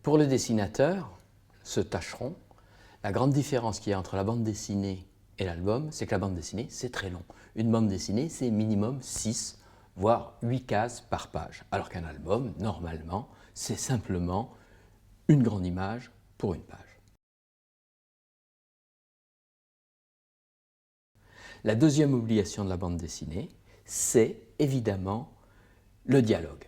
Pour le dessinateur, ce tâcheron, la grande différence qu'il y a entre la bande dessinée et l'album, c'est que la bande dessinée, c'est très long. Une bande dessinée, c'est minimum 6, voire 8 cases par page. Alors qu'un album, normalement, c'est simplement une grande image pour une page. La deuxième obligation de la bande dessinée, c'est évidemment le dialogue.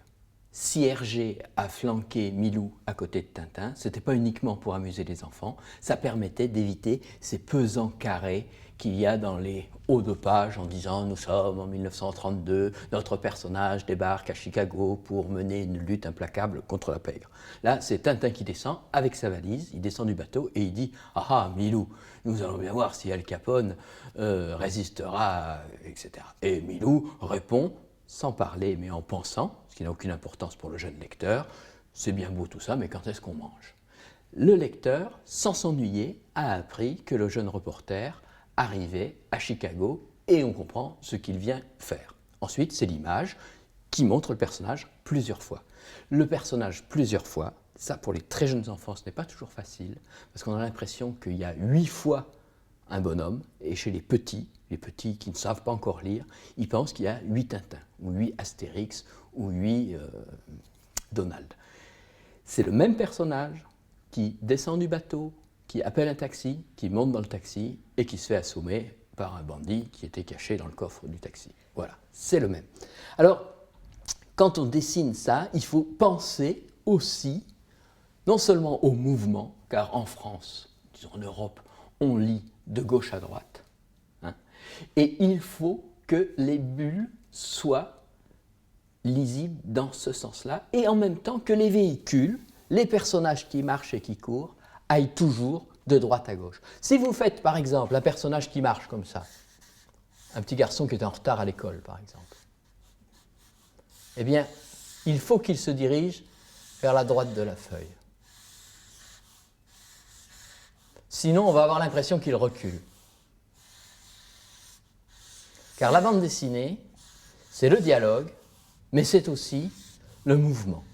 Si Hergé a flanqué Milou à côté de Tintin, ce n'était pas uniquement pour amuser les enfants, ça permettait d'éviter ces pesants carrés qu'il y a dans les hauts de page en disant « Nous sommes en 1932, notre personnage débarque à Chicago pour mener une lutte implacable contre la pègre. » Là, c'est Tintin qui descend avec sa valise, il descend du bateau et il dit « Ah ah, Milou, nous allons bien voir si Al Capone résistera, etc. » Et Milou répond sans parler mais en pensant, ce qui n'a aucune importance pour le jeune lecteur, c'est bien beau tout ça, mais quand est-ce qu'on mange? Le lecteur, sans s'ennuyer, a appris que le jeune reporter arrivait à Chicago et on comprend ce qu'il vient faire. Ensuite, c'est l'image qui montre le personnage plusieurs fois. Le personnage plusieurs fois, ça pour les très jeunes enfants, ce n'est pas toujours facile, parce qu'on a l'impression qu'il y a 8 fois un bonhomme, et chez les petits qui ne savent pas encore lire, ils pensent qu'il y a 8 Tintins, ou 8 Astérix, ou 8 Donald. C'est le même personnage qui descend du bateau, qui appelle un taxi, qui monte dans le taxi, et qui se fait assommer par un bandit qui était caché dans le coffre du taxi. Voilà, c'est le même. Alors, quand on dessine ça, il faut penser aussi, non seulement au mouvement, car en France, disons en Europe, on lit de gauche à droite, hein, et il faut que les bulles soient lisibles dans ce sens-là, et en même temps que les véhicules, les personnages qui marchent et qui courent, aillent toujours de droite à gauche. Si vous faites par exemple un personnage qui marche comme ça, un petit garçon qui est en retard à l'école par exemple, eh bien, il faut qu'il se dirige vers la droite de la feuille. Sinon, on va avoir l'impression qu'il recule. Car la bande dessinée, c'est le dialogue, mais c'est aussi le mouvement.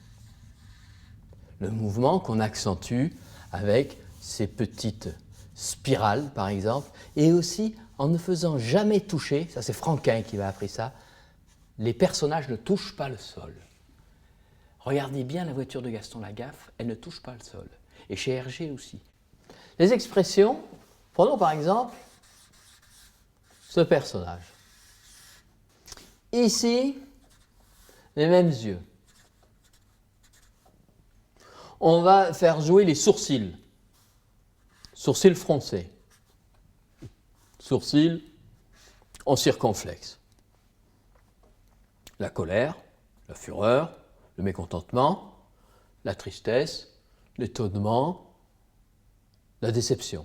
Le mouvement qu'on accentue avec ces petites spirales, par exemple, et aussi en ne faisant jamais toucher, ça c'est Franquin qui m'a appris ça, les personnages ne touchent pas le sol. Regardez bien la voiture de Gaston Lagaffe, elle ne touche pas le sol. Et chez Hergé aussi. Les expressions, prenons par exemple ce personnage. Ici, les mêmes yeux. On va faire jouer les sourcils. Sourcils froncés. Sourcils en circonflexe. La colère, la fureur, le mécontentement, la tristesse, l'étonnement, la déception.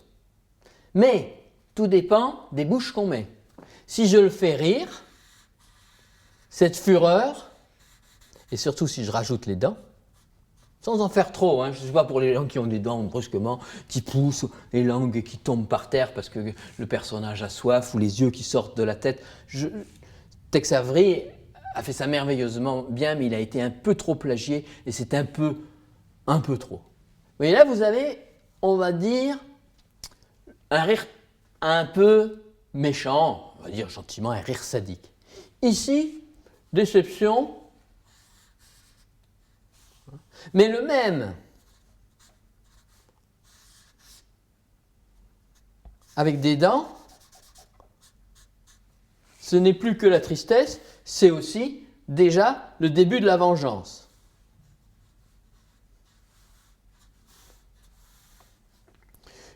Mais tout dépend des bouches qu'on met. Si je le fais rire, cette fureur, et surtout si je rajoute les dents, sans en faire trop, hein, je ne sais pas pour les gens qui ont des dents brusquement, qui poussent, les langues qui tombent par terre parce que le personnage a soif, ou les yeux qui sortent de la tête. Tex Avery a fait ça merveilleusement bien, mais il a été un peu trop plagié, et c'est un peu trop. Vous voyez là, vous avez, on va dire, un rire un peu méchant, on va dire gentiment un rire sadique. Ici, déception, mais le même, avec des dents, ce n'est plus que la tristesse, c'est aussi déjà le début de la vengeance.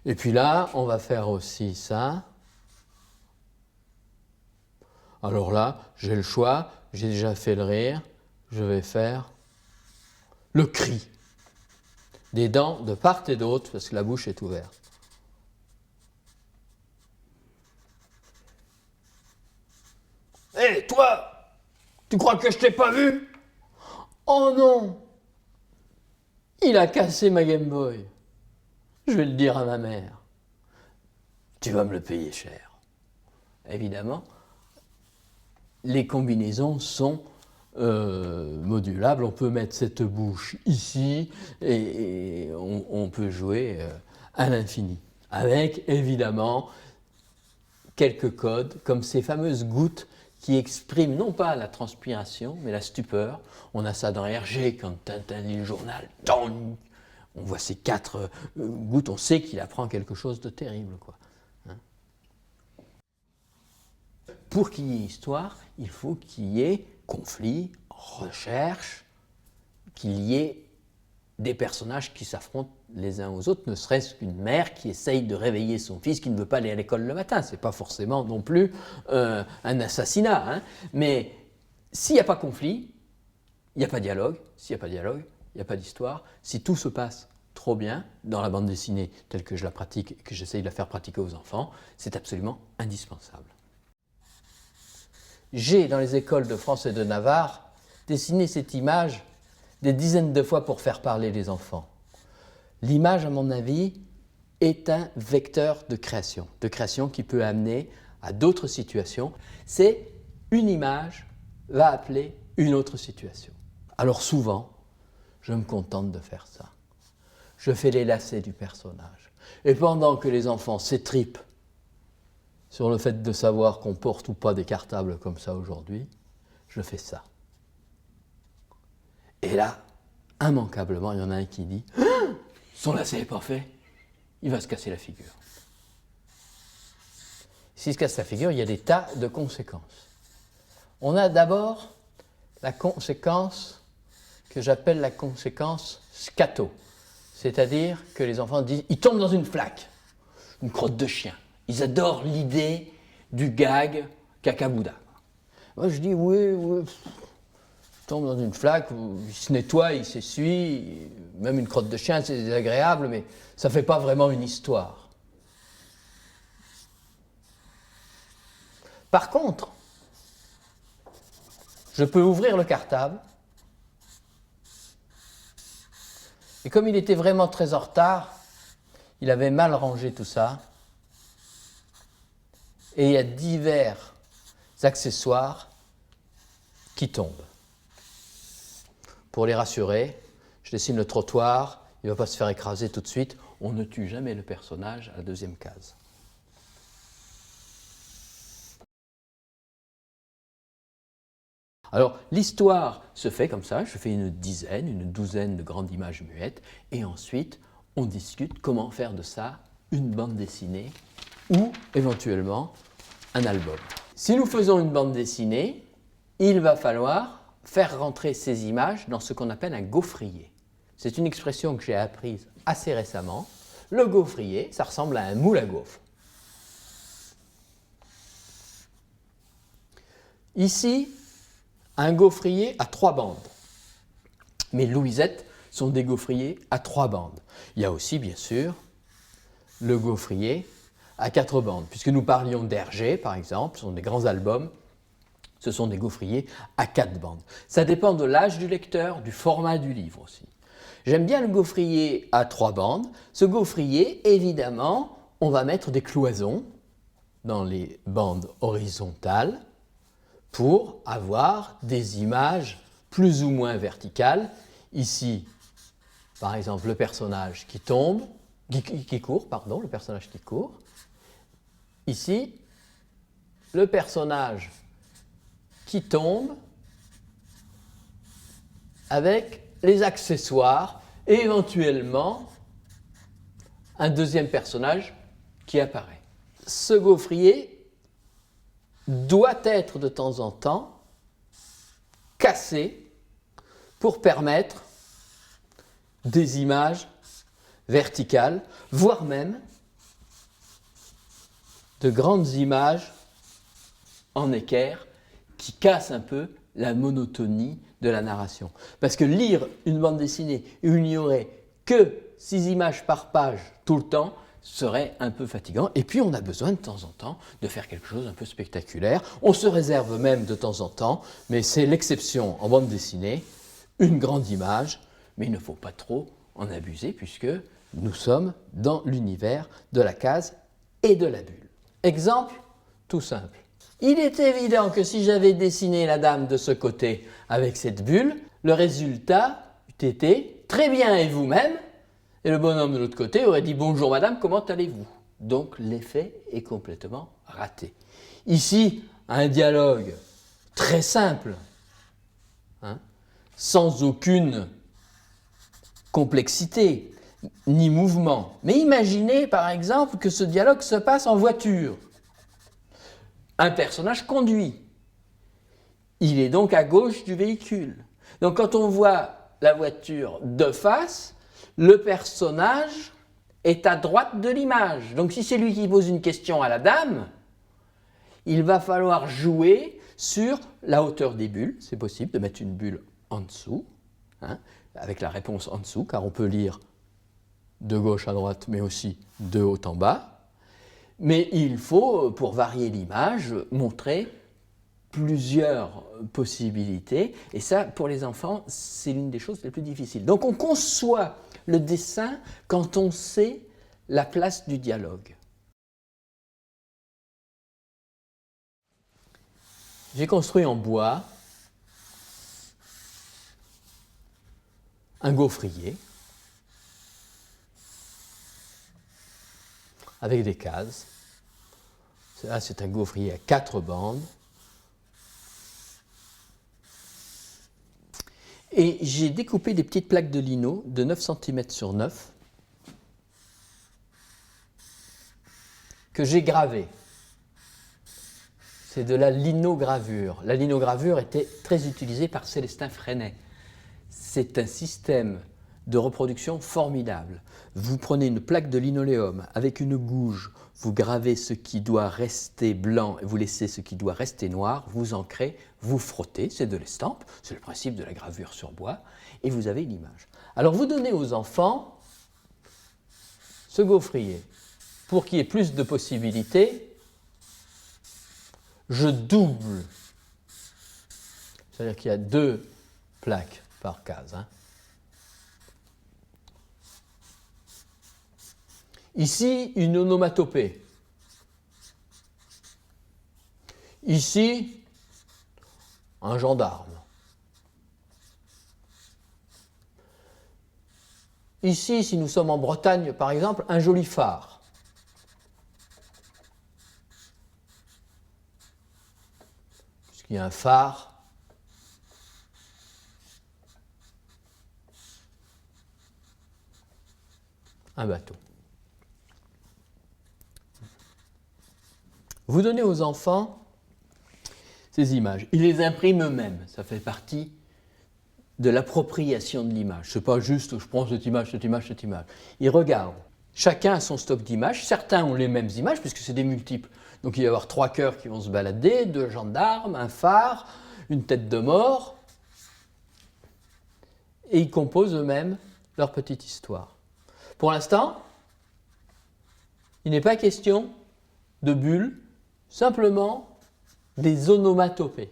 Et puis là, on va faire aussi ça. Alors là, j'ai le choix, j'ai déjà fait le rire, je vais faire le cri. Des dents de part et d'autre, parce que la bouche est ouverte. Hé, toi! Tu crois que je t'ai pas vu? Oh non! Il a cassé ma Game Boy. Je vais le dire à ma mère. Tu vas me le payer cher. Évidemment, les combinaisons sont modulable. On peut mettre cette bouche ici et on peut jouer à l'infini. Avec évidemment quelques codes, comme ces fameuses gouttes qui expriment non pas la transpiration, mais la stupeur. On a ça dans Hergé, quand Tintin lit le journal, on voit ces 4 gouttes, on sait qu'il apprend quelque chose de terrible, quoi. Hein? Pour qu'il y ait histoire, il faut qu'il y ait conflit, recherche, qu'il y ait des personnages qui s'affrontent les uns aux autres, ne serait-ce qu'une mère qui essaye de réveiller son fils qui ne veut pas aller à l'école le matin. Ce n'est pas forcément non plus un assassinat. Hein. Mais s'il n'y a pas conflit, il n'y a pas dialogue. S'il n'y a pas dialogue, il n'y a pas d'histoire. Si tout se passe trop bien dans la bande dessinée telle que je la pratique et que j'essaye de la faire pratiquer aux enfants, c'est absolument indispensable. J'ai, dans les écoles de France et de Navarre, dessiné cette image des dizaines de fois pour faire parler les enfants. L'image, à mon avis, est un vecteur de création qui peut amener à d'autres situations. C'est une image va appeler une autre situation. Alors souvent, je me contente de faire ça. Je fais les lacets du personnage. Et pendant que les enfants s'étripent sur le fait de savoir qu'on porte ou pas des cartables comme ça aujourd'hui, je fais ça. Et là, immanquablement, il y en a un qui dit « Ah, son lacet n'est pas fait !» Il va se casser la figure. S'il se casse la figure, il y a des tas de conséquences. On a d'abord la conséquence que j'appelle la conséquence scato. C'est-à-dire que les enfants disent « ils tombent dans une flaque, une crotte de chien ». Ils adorent l'idée du gag caca-bouda. Moi je dis « oui. » tombe dans une flaque, il se nettoie, il s'essuie, même une crotte de chien c'est désagréable, mais ça ne fait pas vraiment une histoire. Par contre, je peux ouvrir le cartable, et comme il était vraiment très en retard, il avait mal rangé tout ça, et il y a divers accessoires qui tombent. Pour les rassurer, je dessine le trottoir, il ne va pas se faire écraser tout de suite. On ne tue jamais le personnage à la deuxième case. Alors, l'histoire se fait comme ça, je fais une dizaine, une douzaine de grandes images muettes, et ensuite, on discute comment faire de ça une bande dessinée ou, éventuellement, un album. Si nous faisons une bande dessinée, il va falloir faire rentrer ces images dans ce qu'on appelle un gaufrier. C'est une expression que j'ai apprise assez récemment. Le gaufrier, ça ressemble à un moule à gaufres. Ici, un gaufrier à 3 bandes. Mes Louisettes sont des gaufriers à 3 bandes. Il y a aussi, bien sûr, le gaufrier à 4 bandes. Puisque nous parlions d'Hergé, par exemple, ce sont des grands albums, ce sont des gaufriers à 4 bandes. Ça dépend de l'âge du lecteur, du format du livre aussi. J'aime bien le gaufrier à 3 bandes. Ce gaufrier, évidemment, on va mettre des cloisons dans les bandes horizontales pour avoir des images plus ou moins verticales. Ici, par exemple, le personnage qui tombe, qui court, pardon, le personnage qui court. Ici, le personnage qui tombe avec les accessoires et éventuellement un deuxième personnage qui apparaît. Ce gaufrier doit être de temps en temps cassé pour permettre des images verticales, voire même de grandes images en équerre qui cassent un peu la monotonie de la narration. Parce que lire une bande dessinée où il n'y aurait que 6 images par page tout le temps serait un peu fatigant. Et puis on a besoin de temps en temps de faire quelque chose un peu spectaculaire. On se réserve même de temps en temps, mais c'est l'exception en bande dessinée, une grande image, mais il ne faut pas trop en abuser puisque nous sommes dans l'univers de la case et de la bulle. Exemple tout simple. Il est évident que si j'avais dessiné la dame de ce côté avec cette bulle, le résultat eût été très bien et vous-même, et le bonhomme de l'autre côté aurait dit bonjour madame, comment allez-vous? Donc l'effet est complètement raté. Ici, un dialogue très simple, hein, sans aucune complexité ni mouvement. Mais imaginez par exemple que ce dialogue se passe en voiture. Un personnage conduit. Il est donc à gauche du véhicule. Donc quand on voit la voiture de face, le personnage est à droite de l'image. Donc si c'est lui qui pose une question à la dame, il va falloir jouer sur la hauteur des bulles. C'est possible de mettre une bulle en dessous, hein, avec la réponse en dessous, car on peut lire de gauche à droite, mais aussi de haut en bas. Mais il faut, pour varier l'image, montrer plusieurs possibilités. Et ça, pour les enfants, c'est l'une des choses les plus difficiles. Donc on conçoit le dessin quand on sait la place du dialogue. J'ai construit en bois un gaufrier avec des cases. Là, c'est un gaufrier à 4 bandes. Et j'ai découpé des petites plaques de lino de 9 cm sur 9 que j'ai gravées. C'est de la linogravure. La linogravure était très utilisée par Célestin Freinet. C'est un système de reproduction formidable. Vous prenez une plaque de linoléum avec une gouge, vous gravez ce qui doit rester blanc et vous laissez ce qui doit rester noir, vous ancrez, vous frottez, c'est de l'estampe, c'est le principe de la gravure sur bois, et vous avez l'image. Alors vous donnez aux enfants ce gaufrier. Pour qu'il y ait plus de possibilités, je double. C'est-à-dire qu'il y a 2 plaques par case. Ici, une onomatopée. Ici, un gendarme. Ici, si nous sommes en Bretagne, par exemple, un joli phare. Puisqu'il y a un phare, un bateau. Vous donnez aux enfants ces images. Ils les impriment eux-mêmes. Ça fait partie de l'appropriation de l'image. Ce n'est pas juste je prends cette image, cette image, cette image. Ils regardent. Chacun a son stock d'images. Certains ont les mêmes images puisque c'est des multiples. Donc il va y avoir 3 cœurs qui vont se balader, 2 gendarmes, un phare, une tête de mort. Et ils composent eux-mêmes leur petite histoire. Pour l'instant, il n'est pas question de bulles, simplement des onomatopées.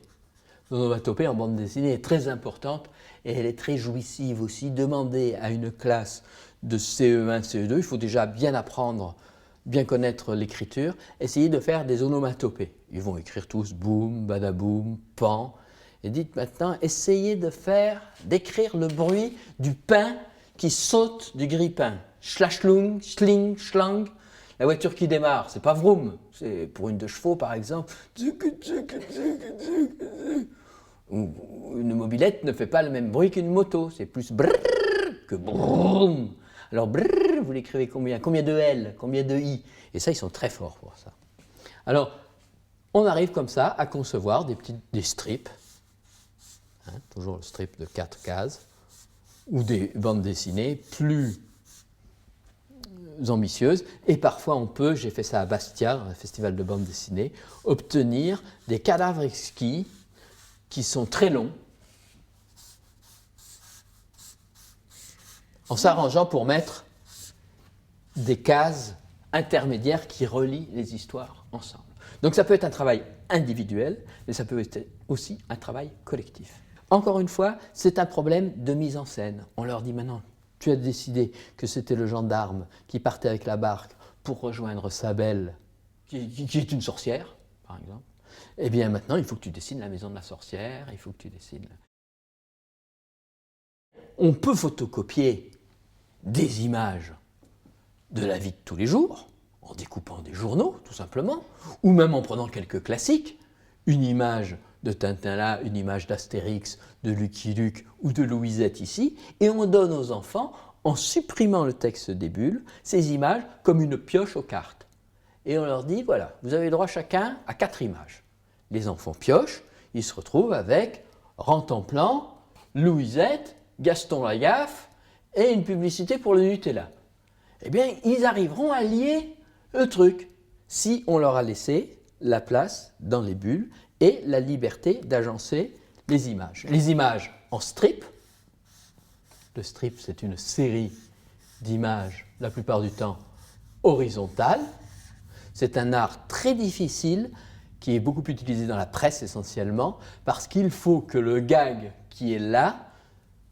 L'onomatopée en bande dessinée est très importante et elle est très jouissive aussi. Demandez à une classe de CE1, CE2, il faut déjà bien apprendre, bien connaître l'écriture, essayez de faire des onomatopées. Ils vont écrire tous boum, badaboum, pan. Et dites maintenant, essayez d'écrire le bruit du pain qui saute du grille-pain. Schlachlung, schling, schlang. La voiture qui démarre, c'est pas vroom, c'est pour une 2 chevaux par exemple. Une mobilette ne fait pas le même bruit qu'une moto, c'est plus brrr que broum. Alors brrr, vous l'écrivez combien? Combien de L? Combien de I? Et ça, ils sont très forts pour ça. Alors, on arrive comme ça à concevoir des strips, toujours le strip de 4 cases, ou des bandes dessinées plus ambitieuses, et parfois on peut, j'ai fait ça à Bastia, un festival de bande dessinée, obtenir des cadavres exquis qui sont très longs, en s'arrangeant pour mettre des cases intermédiaires qui relient les histoires ensemble. Donc ça peut être un travail individuel, mais ça peut être aussi un travail collectif. Encore une fois, c'est un problème de mise en scène. On leur dit maintenant, tu as décidé que c'était le gendarme qui partait avec la barque pour rejoindre sa belle, qui est une sorcière, par exemple. Eh bien maintenant, il faut que tu dessines la maison de la sorcière, il faut que tu dessines... On peut photocopier des images de la vie de tous les jours, en découpant des journaux, tout simplement, ou même en prenant quelques classiques, une image de Tintin là, une image d'Astérix, de Lucky Luke ou de Louisette ici, et on donne aux enfants, en supprimant le texte des bulles, ces images comme une pioche aux cartes. Et on leur dit, voilà, vous avez le droit chacun à 4 images. Les enfants piochent, ils se retrouvent avec Rantanplan, Louisette, Gaston Lagaffe et une publicité pour le Nutella. Eh bien, ils arriveront à lier le truc si on leur a laissé la place dans les bulles et la liberté d'agencer les images. Les images en strip. Le strip, c'est une série d'images, la plupart du temps horizontales. C'est un art très difficile qui est beaucoup utilisé dans la presse essentiellement parce qu'il faut que le gag qui est là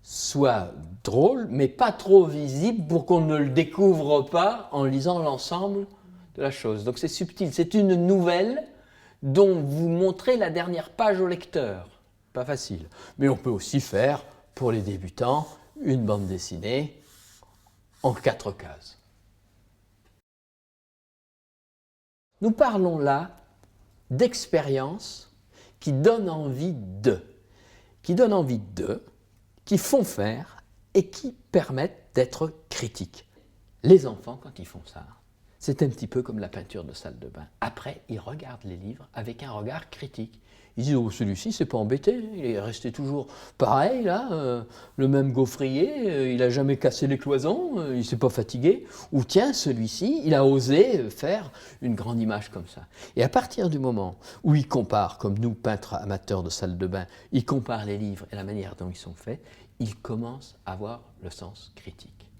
soit drôle, mais pas trop visible pour qu'on ne le découvre pas en lisant l'ensemble de la chose. Donc c'est subtil, c'est une nouvelle dont vous montrez la dernière page au lecteur. Pas facile. Mais on peut aussi faire, pour les débutants, une bande dessinée en 4 cases. Nous parlons là d'expériences qui donnent envie qui font faire et qui permettent d'être critiques. Les enfants, quand ils font ça, c'est un petit peu comme la peinture de salle de bain. Après, ils regardent les livres avec un regard critique. Ils disent, oh, celui-ci, c'est pas embêté, il est resté toujours pareil, là, le même gaufrier, il n'a jamais cassé les cloisons, il ne s'est pas fatigué. Ou tiens, celui-ci, il a osé faire une grande image comme ça. Et à partir du moment où ils comparent, comme nous, peintres amateurs de salle de bain, ils comparent les livres et la manière dont ils sont faits, ils commencent à avoir le sens critique.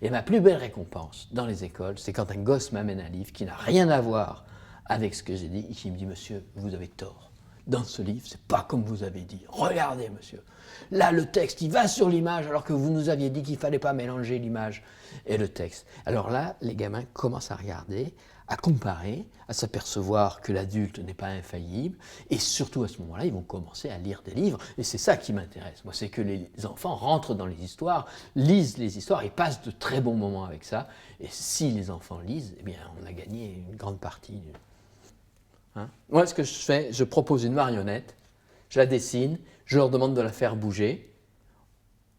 Et ma plus belle récompense dans les écoles, c'est quand un gosse m'amène un livre qui n'a rien à voir avec ce que j'ai dit et qui me dit « Monsieur, vous avez tort. Dans ce livre, c'est pas comme vous avez dit. Regardez, monsieur. Là, le texte, il va sur l'image alors que vous nous aviez dit qu'il ne fallait pas mélanger l'image et le texte. » Alors là, les gamins commencent à regarder, à comparer, à s'apercevoir que l'adulte n'est pas infaillible et surtout à ce moment-là, ils vont commencer à lire des livres et c'est ça qui m'intéresse. Moi, c'est que les enfants rentrent dans les histoires, lisent les histoires et passent de très bons moments avec ça. Et si les enfants lisent, eh bien, on a gagné une grande partie. Moi, ce que je fais, je propose une marionnette, je la dessine, je leur demande de la faire bouger.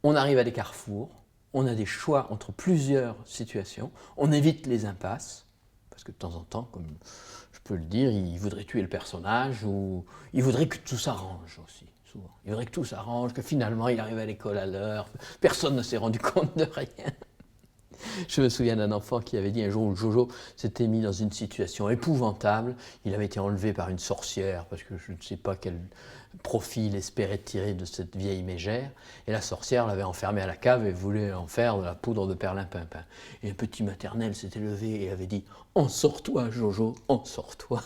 On arrive à des carrefours, on a des choix entre plusieurs situations, on évite les impasses, parce que de temps en temps, comme je peux le dire, ils voudraient tuer le personnage ou ils voudraient que tout s'arrange aussi, souvent. Ils voudraient que tout s'arrange, que finalement il arrive à l'école à l'heure, personne ne s'est rendu compte de rien. Je me souviens d'un enfant qui avait dit un jour où Jojo s'était mis dans une situation épouvantable. Il avait été enlevé par une sorcière parce que je ne sais pas quel profil espérait tirer de cette vieille mégère. Et la sorcière l'avait enfermé à la cave et voulait en faire de la poudre de perlimpinpin. Et un petit maternel s'était levé et avait dit « En sors-toi, Jojo, en sors-toi »